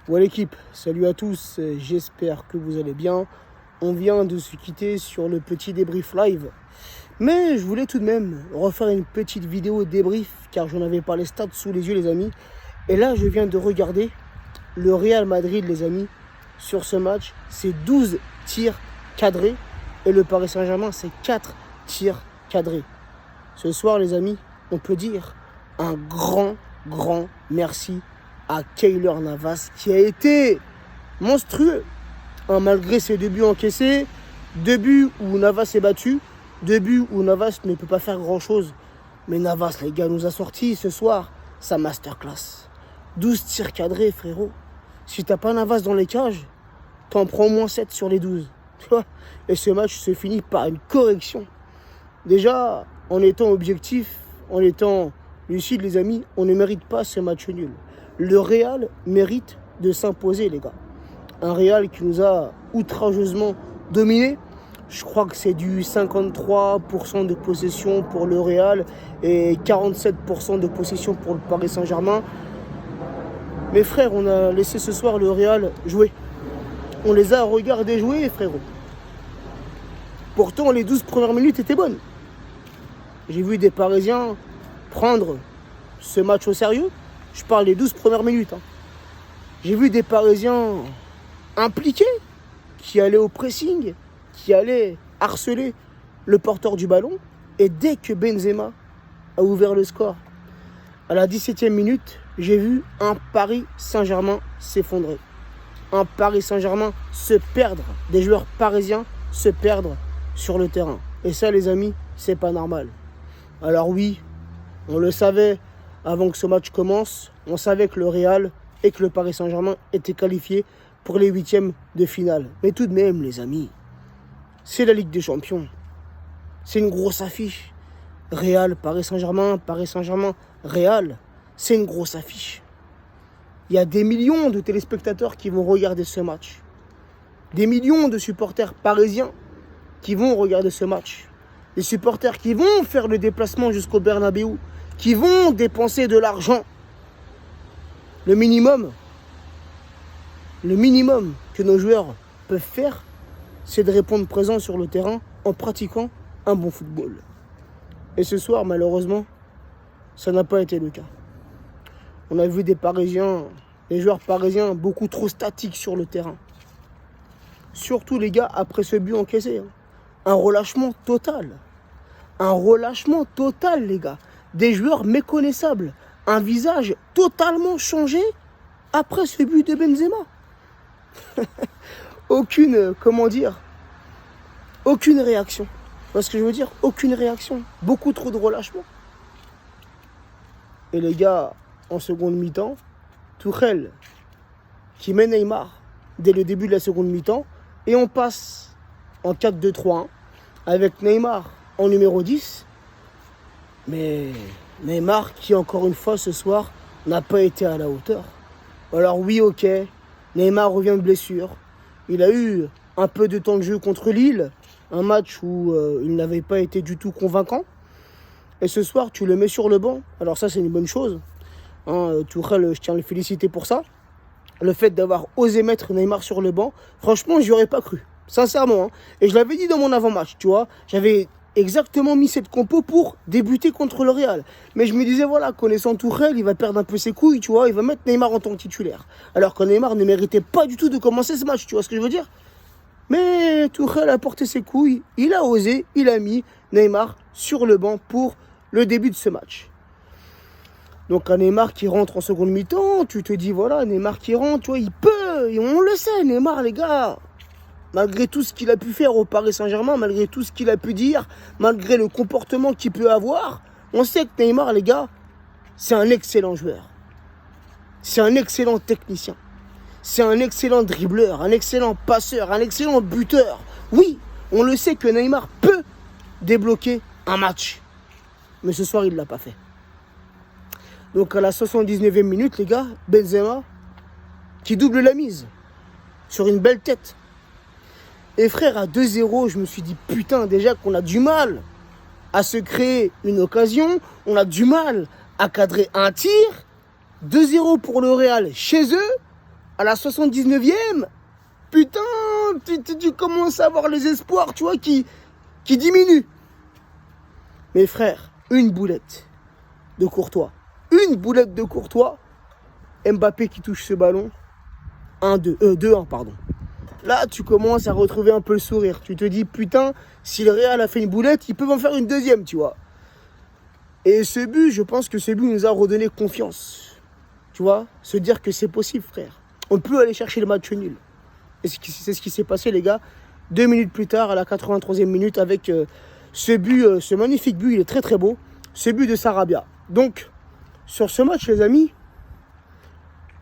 Ouais l'équipe, salut à tous, j'espère que vous allez bien. On vient de se quitter sur le petit débrief live. Mais je voulais tout de même refaire une petite vidéo débrief car j'en avais pas les stats sous les yeux les amis. Et là je viens de regarder le Real Madrid les amis. Sur ce match, c'est 12 tirs cadrés et le Paris Saint-Germain c'est 4 tirs cadrés. Ce soir les amis, on peut dire un grand merci à Keylor Navas qui a été monstrueux. Malgré ses 2 buts encaissés, 2 buts où Navas est battu, 2 buts où Navas ne peut pas faire grand chose. Mais Navas, les gars, nous a sorti ce soir sa masterclass. 12 tirs cadrés, frérot. Si t'as pas Navas dans les cages, t'en prends au moins 7 sur les 12. Et ce match se finit par une correction. Déjà, en étant objectif, en étant lucide, les amis, on ne mérite pas ce match nul. Le Real mérite de s'imposer, les gars. Un Real qui nous a outrageusement dominé. Je crois que c'est du 53% de possession pour le Real et 47% de possession pour le Paris Saint-Germain. Mes frères, on a laissé ce soir le Real jouer. On les a regardés jouer, frérot. Pourtant, les 12 premières minutes étaient bonnes. J'ai vu des Parisiens prendre ce match au sérieux. Je parle des 12 premières minutes. J'ai vu des Parisiens impliqués, qui allaient au pressing, qui allaient harceler le porteur du ballon. Et dès que Benzema a ouvert le score, à la 17e minute, j'ai vu un Paris Saint-Germain s'effondrer. Un Paris Saint-Germain se perdre. Des joueurs parisiens se perdre sur le terrain. Et ça, les amis, c'est pas normal. Alors oui, on le savait avant que ce match commence. On savait que le Real et que le Paris Saint-Germain étaient qualifiés pour les 8e de finale. Mais tout de même, les amis, c'est la Ligue des Champions. C'est une grosse affiche. Real, Paris Saint-Germain, Real. C'est une grosse affiche. Il y a des millions de téléspectateurs qui vont regarder ce match. Des millions de supporters parisiens qui vont regarder ce match. Des supporters qui vont faire le déplacement jusqu'au Bernabéu, qui vont dépenser de l'argent. Le minimum que nos joueurs peuvent faire, c'est de répondre présent sur le terrain en pratiquant un bon football. Et ce soir, malheureusement, ça n'a pas été le cas. On a vu des joueurs parisiens beaucoup trop statiques sur le terrain. Surtout les gars, après ce but encaissé. Un relâchement total. Un relâchement total, les gars. Des joueurs méconnaissables. Un visage totalement changé après ce but de Benzema. Aucune réaction. Parce que je veux dire, aucune réaction. Beaucoup trop de relâchement. Et les gars, en seconde mi-temps, Tuchel qui met Neymar dès le début de la seconde mi-temps. Et on passe en 4-2-3-1 avec Neymar en numéro 10. Mais Neymar qui, encore une fois, ce soir, n'a pas été à la hauteur. Alors oui, ok, Neymar revient de blessure. Il a eu un peu de temps de jeu contre Lille. Un match où il n'avait pas été du tout convaincant. Et ce soir, tu le mets sur le banc. Alors ça, c'est une bonne chose. Tuchel, je tiens à le féliciter pour ça. Le fait d'avoir osé mettre Neymar sur le banc, franchement, j'y aurais pas cru. Sincèrement. Et je l'avais dit dans mon avant-match, tu vois. J'avais exactement mis cette compo pour débuter contre le Real. Mais je me disais, voilà, connaissant Tuchel, il va perdre un peu ses couilles, tu vois. Il va mettre Neymar en tant que titulaire. Alors que Neymar ne méritait pas du tout de commencer ce match, tu vois ce que je veux dire. Mais Tuchel a porté ses couilles, il a osé, il a mis Neymar sur le banc pour le début de ce match. Donc un Neymar qui rentre en seconde mi-temps, tu te dis voilà, Neymar qui rentre, tu vois, il peut, et on le sait, Neymar les gars, malgré tout ce qu'il a pu faire au Paris Saint-Germain, malgré tout ce qu'il a pu dire, malgré le comportement qu'il peut avoir, on sait que Neymar les gars, c'est un excellent joueur, c'est un excellent technicien, c'est un excellent dribbleur, un excellent passeur, un excellent buteur. Oui, on le sait que Neymar peut débloquer un match, mais ce soir il ne l'a pas fait. Donc à la 79e minute, les gars, Benzema qui double la mise sur une belle tête. Et frère, à 2-0, je me suis dit, putain, déjà qu'on a du mal à se créer une occasion, on a du mal à cadrer un tir. 2-0 pour le Real chez eux. à la 79e, putain, tu commences à avoir les espoirs, tu vois, qui diminuent. Mes frères, une boulette de Courtois. Une boulette de Courtois. Mbappé qui touche ce ballon. 2-1, pardon. Là, tu commences à retrouver un peu le sourire. Tu te dis, putain, si le Real a fait une boulette, ils peuvent en faire une deuxième, tu vois. Et ce but, je pense que ce but nous a redonné confiance. Tu vois, se dire que c'est possible, frère. On peut aller chercher le match nul. Et c'est ce qui s'est passé, les gars. 2 minutes plus tard, à la 83e minute, avec ce but, ce magnifique but, il est très très beau. Ce but de Sarabia. Donc, sur ce match, les amis,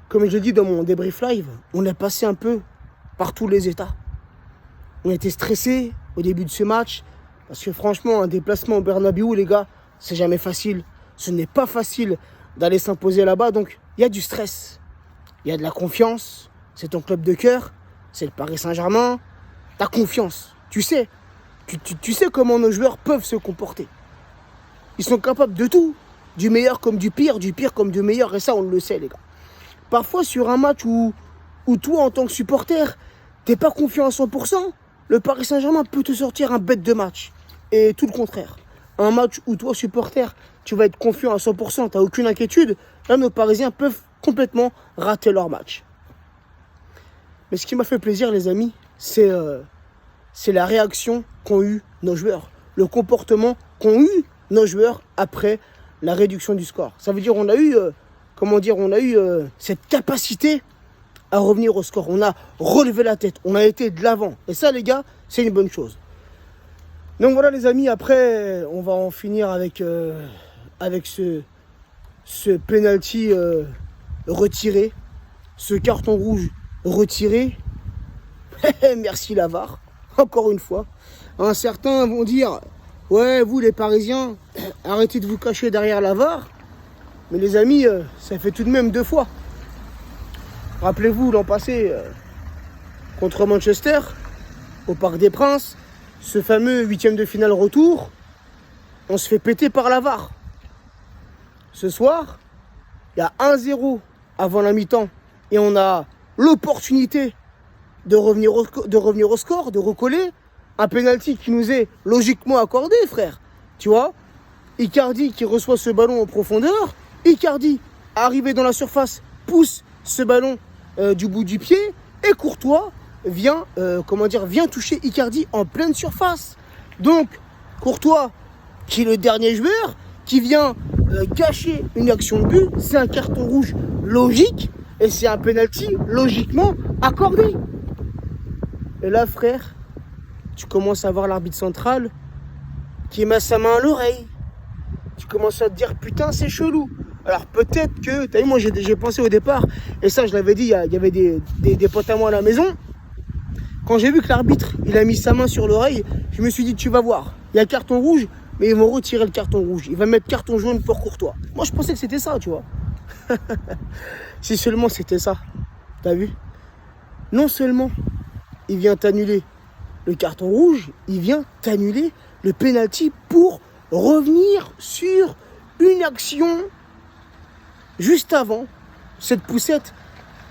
comme je l'ai dit dans mon débrief live, on est passé un peu par tous les états. On était stressé au début de ce match. Parce que franchement, un déplacement au Bernabéu, les gars, c'est jamais facile. Ce n'est pas facile d'aller s'imposer là-bas. Donc, il y a du stress. Il y a de la confiance. C'est ton club de cœur. C'est le Paris Saint-Germain. T'as confiance. Tu sais. Tu sais comment nos joueurs peuvent se comporter. Ils sont capables de tout. Du meilleur comme du pire comme du meilleur. Et ça, on le sait, les gars. Parfois, sur un match où toi, en tant que supporter, t'es pas confiant à 100%, le Paris Saint-Germain peut te sortir un bête de match. Et tout le contraire. Un match où toi, supporter, tu vas être confiant à 100%, t'as aucune inquiétude, là, nos Parisiens peuvent complètement rater leur match. Mais ce qui m'a fait plaisir, les amis, c'est la réaction qu'ont eu nos joueurs. Le comportement qu'ont eu nos joueurs après la réduction du score. Ça veut dire on a eu, cette capacité à revenir au score. On a relevé la tête, on a été de l'avant. Et ça, les gars, c'est une bonne chose. Donc voilà, les amis, après, on va en finir avec ce penalty retiré, ce carton rouge retiré. Merci la VAR, encore une fois. Certains vont dire, ouais, vous les Parisiens, arrêtez de vous cacher derrière la VAR. Mais les amis, ça fait tout de même 2 fois. Rappelez-vous, l'an passé, contre Manchester, au Parc des Princes, ce fameux 8e de finale retour, on se fait péter par la VAR. Ce soir, il y a 1-0 avant la mi-temps et on a l'opportunité de revenir au score, de recoller. Un penalty qui nous est logiquement accordé, frère. Tu vois, Icardi qui reçoit ce ballon en profondeur. Icardi, arrivé dans la surface, pousse ce ballon du bout du pied. Et Courtois vient toucher Icardi en pleine surface. Donc, Courtois, qui est le dernier joueur, qui vient gâcher une action de but, c'est un carton rouge logique. Et c'est un penalty logiquement accordé. Et là, frère, tu commences à voir l'arbitre central qui met sa main à l'oreille. Tu commences à te dire, putain, c'est chelou. Alors peut-être que, t'as vu, moi j'ai pensé au départ, et ça je l'avais dit, il y avait des potes à moi à la maison. Quand j'ai vu que l'arbitre, il a mis sa main sur l'oreille, je me suis dit, tu vas voir, il y a le carton rouge, mais ils vont retirer le carton rouge. Il va mettre carton jaune pour Courtois. Moi je pensais que c'était ça, tu vois. Si seulement c'était ça, t'as vu? Non seulement il vient t'annuler le carton rouge, il vient t'annuler le penalty pour revenir sur une action juste avant cette poussette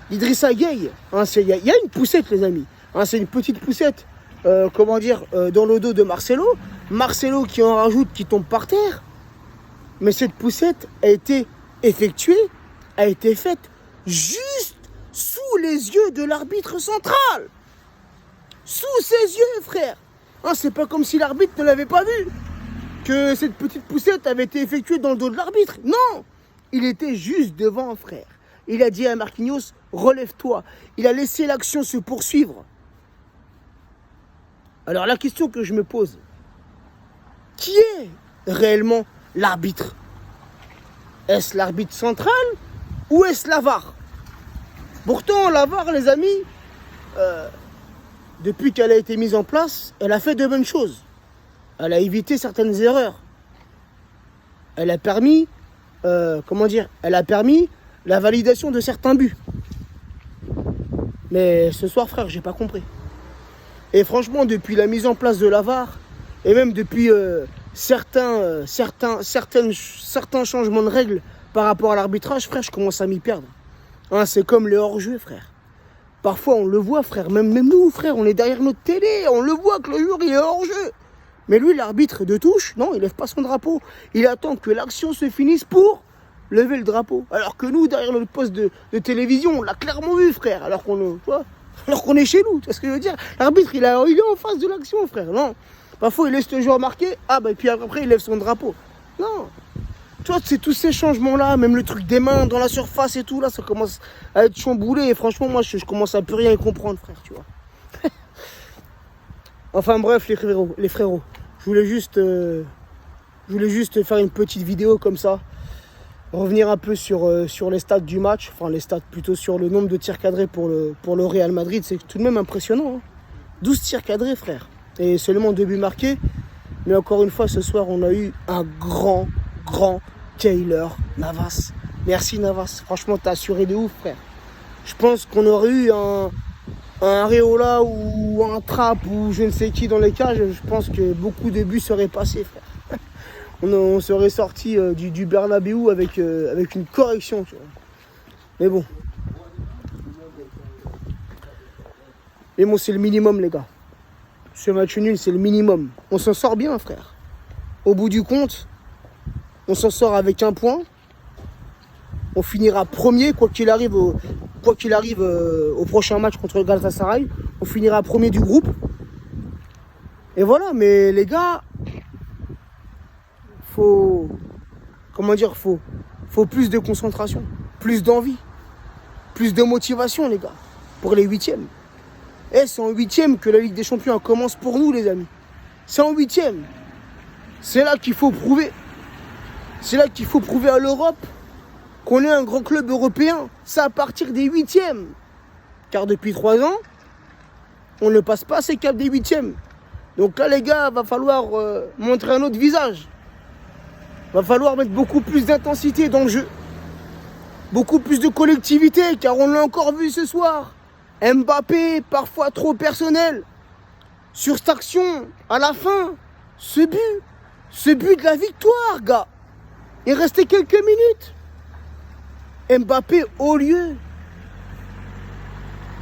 d'Idrissa Gueye. Il y a une poussette, les amis. C'est une petite poussette, dans le dos de Marcelo. Marcelo qui en rajoute, qui tombe par terre. Mais cette poussette a été effectuée, a été faite juste sous les yeux de l'arbitre central. Sous ses yeux, frère. C'est pas comme si l'arbitre ne l'avait pas vu. Que cette petite poussette avait été effectuée dans le dos de l'arbitre. Non, il était juste devant, frère. Il a dit à Marquinhos, relève-toi. Il a laissé l'action se poursuivre. Alors la question que je me pose, qui est réellement l'arbitre? Est-ce l'arbitre central ou est-ce la VAR? Pourtant, la VAR, les amis, depuis qu'elle a été mise en place, elle a fait de bonnes choses. Elle a évité certaines erreurs. Elle a permis, la validation de certains buts. Mais ce soir, frère, j'ai pas compris. Et franchement, depuis la mise en place de la VAR, et même depuis certains changements de règles par rapport à l'arbitrage, frère, je commence à m'y perdre. C'est comme le hors-jeu, frère. Parfois, on le voit, frère. Même nous, frère, on est derrière notre télé. On le voit que le joueur, il est hors jeu. Mais lui, l'arbitre de touche, non, il lève pas son drapeau. Il attend que l'action se finisse pour lever le drapeau. Alors que nous, derrière notre poste de télévision, on l'a clairement vu, frère. Alors qu'on est chez nous. Tu vois ce que je veux dire? L'arbitre, il est en face de l'action, frère. Non. Parfois, il laisse le joueur marquer. Ah, bah, et puis après, il lève son drapeau. Non. Tu vois, c'est tous ces changements-là, même le truc des mains dans la surface et tout, là, ça commence à être chamboulé. Et franchement, moi, je commence à plus rien y comprendre, frère, tu vois. Enfin, bref, les frérots. Je voulais juste faire une petite vidéo comme ça. Revenir un peu sur les stats du match. Enfin, les stats plutôt sur le nombre de tirs cadrés pour le Real Madrid. C'est tout de même impressionnant. Hein. 12 tirs cadrés, frère. Et seulement 2 buts marqués. Mais encore une fois, ce soir, on a eu un grand Keylor Navas. Merci Navas. Franchement, t'as assuré de ouf, frère. Je pense qu'on aurait eu un Areola ou un Trapp ou je ne sais qui dans les cages. Je pense que beaucoup de buts seraient passés, frère. On serait sorti du Bernabéu avec une correction, tu vois. Mais bon. C'est le minimum, les gars. Ce match nul, c'est le minimum. On s'en sort bien, frère. Au bout du compte, on s'en sort avec 1 point. On finira premier, quoi qu'il arrive au prochain match contre le Galatasaray. On finira premier du groupe. Et voilà, mais les gars, faut plus de concentration, plus d'envie, plus de motivation, les gars, pour les 8e. C'est en 8e que la Ligue des Champions commence pour nous, les amis. C'est en 8e. C'est là qu'il faut prouver. C'est là qu'il faut prouver à l'Europe qu'on est un grand club européen. C'est à partir des 8e. Car depuis 3 ans, on ne passe pas ces caps des 8e. Donc là, les gars, va falloir montrer un autre visage. Va falloir mettre beaucoup plus d'intensité dans le jeu. Beaucoup plus de collectivité, car on l'a encore vu ce soir. Mbappé, parfois trop personnel. Sur cette action, à la fin, ce but de la victoire, gars. Il restait quelques minutes. Mbappé, au lieu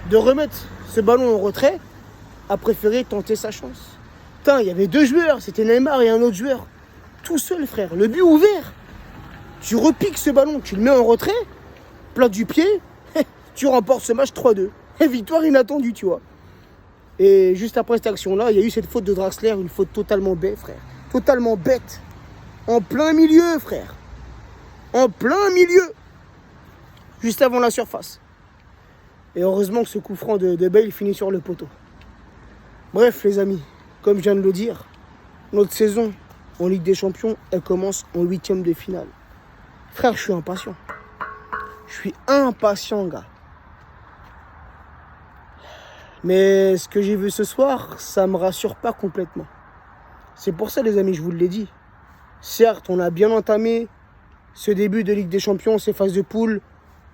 de remettre ce ballon en retrait, a préféré tenter sa chance. Putain, il y avait 2 joueurs, c'était Neymar et un autre joueur. Tout seul, frère, le but ouvert. Tu repiques ce ballon, tu le mets en retrait, plat du pied, tu remportes ce match 3-2. Victoire inattendue, tu vois. Et juste après cette action-là, il y a eu cette faute de Draxler, une faute totalement bête, frère. Totalement bête. En plein milieu, frère. En plein milieu. Juste avant la surface. Et heureusement que ce coup franc de Bale finit sur le poteau. Bref, les amis, comme je viens de le dire, notre saison en Ligue des Champions, elle commence en 8e de finale. Frère, je suis impatient. Je suis impatient, gars. Mais ce que j'ai vu ce soir, ça me rassure pas complètement. C'est pour ça, les amis, je vous l'ai dit. Certes, on a bien entamé ce début de Ligue des Champions, ces phases de poule.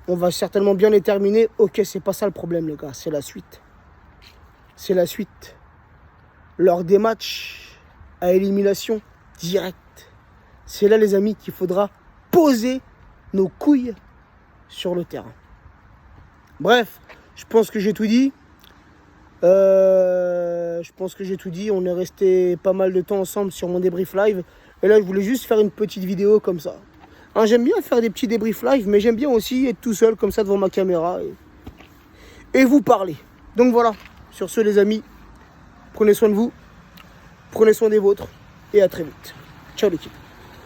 On va certainement bien les terminer. Ok, c'est pas ça le problème, les gars. C'est la suite. C'est la suite. Lors des matchs à élimination directe. C'est là, les amis, qu'il faudra poser nos couilles sur le terrain. Bref, je pense que j'ai tout dit. On est resté pas mal de temps ensemble sur mon débrief live. Et là, je voulais juste faire une petite vidéo comme ça. Hein, j'aime bien faire des petits débriefs live, mais j'aime bien aussi être tout seul comme ça devant ma caméra et vous parler. Donc voilà, sur ce, les amis, prenez soin de vous, prenez soin des vôtres et à très vite. Ciao l'équipe.